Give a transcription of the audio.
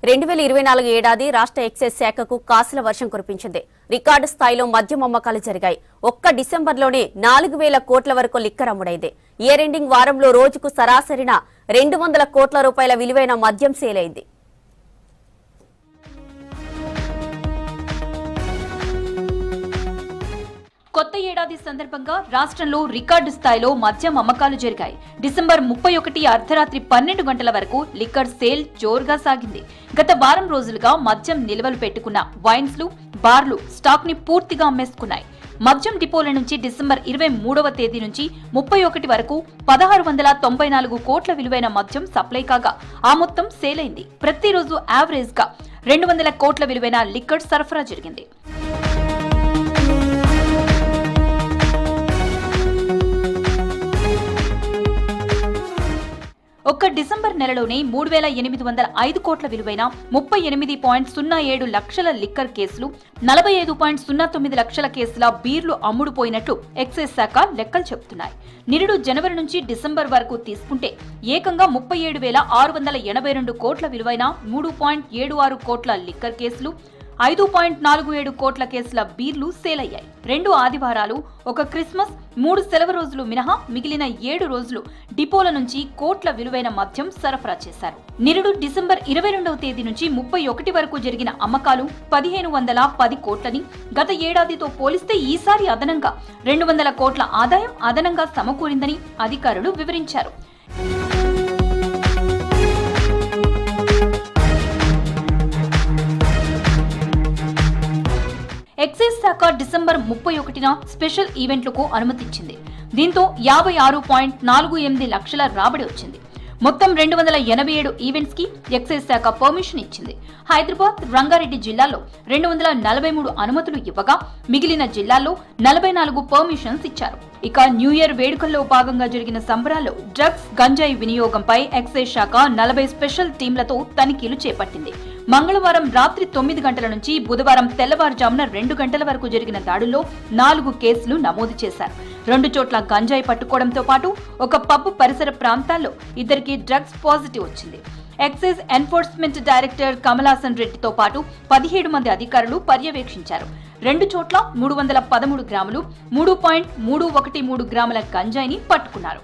2024 ఏడాది రాష్ట్ర ఎక్సైజ్ శాఖకు కాసుల వర్షం కురిపించింది. రికార్డు స్థాయిలో మద్యం అమ్మకాలు జరిగాయి. ఒక్క డిసెంబర్లోనే 4,000 కోట్ల వరకు లిక్కర్ అమ్ముడైంది. ఇయర్ ఎండింగ్ వారంలో రోజుకు సరాసరిన 200 కోట్ల రూపాయల విలువైన మద్యం సేలైంది. కొత్త ఏడాది సందర్భంగా రాష్ట్రంలో రికార్డు స్థాయిలో మద్యం అమ్మకాలు జరిగాయి. డిసెంబర్ 31 అర్ధరాత్రి 12 గంటల వరకు లిక్కర్ సేల్ జోరుగా సాగింది. గత వారం రోజులుగా మద్యం నిల్వలు పెట్టుకున్న వైన్స్లు, బార్లు స్టాక్ ని పూర్తిగా అమ్మేసుకున్నాయి. మద్యం డిపోల నుంచి డిసెంబర్ 23వ తేదీ నుంచి 31 వరకు 1694 కోట్ల విలువైన మద్యం సప్లై కాగా ఆ మొత్తం సేల్ అయింది. ప్రతిరోజు యావరేజ్ గా 200 కోట్ల విలువైన లిక్కర్ సరఫరా జరిగింది. ఒక్క డిసెంబర్ నెలలోనే 3,805 కోట్ల విలువైన 38.07 లక్షల లిక్కర్ కేసులు, 45.09 లక్షల కేసుల బీర్లు అమ్ముడుపోయినట్లు ఎక్సైజ్ శాఖ లెక్కలు చెబుతున్నాయి. నిరుడు జనవరి నుంచి డిసెంబర్ వరకు తీసుకుంటే ఏకంగా 37,682 కోట్ల విలువైన 3.76 కోట్ల లిక్కర్ కేసులు, 5.47 కోట్ల కేసుల బీర్లు సేల్ అయ్యాయి. 2 ఆదివారాలు, ఒక క్రిస్మస్, 3 సెలవు రోజులు మినహా మిగిలిన 7 రోజులు డిపోల నుంచి కోట్ల విలువైన మద్యం సరఫరా చేశారు. నిరుడు డిసెంబర్ 22వ తేదీ నుంచి 31 వరకు జరిగిన అమ్మకాలు 1,510 కోట్లని, గత ఏడాదితో పోలిస్తే ఈసారి అదనంగా 200 కోట్ల ఆదాయం అదనంగా సమకూరిందని అధికారులు వివరించారు. ఎక్సైజ్ శాఖ డిసెంబర్ 31న స్పెషల్ ఈవెంట్లకు అనుమతించింది. దీంతో 56.48 లక్షల రాబడి వచ్చింది. మొత్తం 287 ఈవెంట్స్ కి ఎక్సైజ్ శాఖ పర్మిషన్ ఇచ్చింది. హైదరాబాద్, రంగారెడ్డి జిల్లాల్లో 243 అనుమతులు ఇవ్వగా మిగిలిన జిల్లాల్లో 44 పర్మిషన్స్ ఇచ్చారు. ఇక న్యూ ఇయర్ వేడుకల్లో భాగంగా జరిగిన సంబరాల్లో డ్రగ్స్, గంజాయి వినియోగంపై ఎక్సైజ్ శాఖ 40 స్పెషల్ టీంలతో తనిఖీలు చేపట్టింది. మంగళవారం రాత్రి 9 గంటల నుంచి బుధవారం తెల్లవారుజామున 2 గంటల వరకు జరిగిన దాడుల్లో 4 కేసులు నమోదు చేశారు. 2 చోట్ల గంజాయి పట్టుకోవడంతో పాటు ఒక పబ్ పరిసర ప్రాంతాల్లో 2 డ్రగ్స్ పాజిటివ్ వచ్చింది. ఎక్సైజ్ ఎన్ఫోర్స్మెంట్ డైరెక్టర్ కమలాసన్ రెడ్డితో పాటు 17 మంది అధికారులు పర్యవేక్షించారు. 2 చోట్ల 313 గ్రాములు, 3.313 గ్రాముల గంజాయిని పట్టుకున్నారు.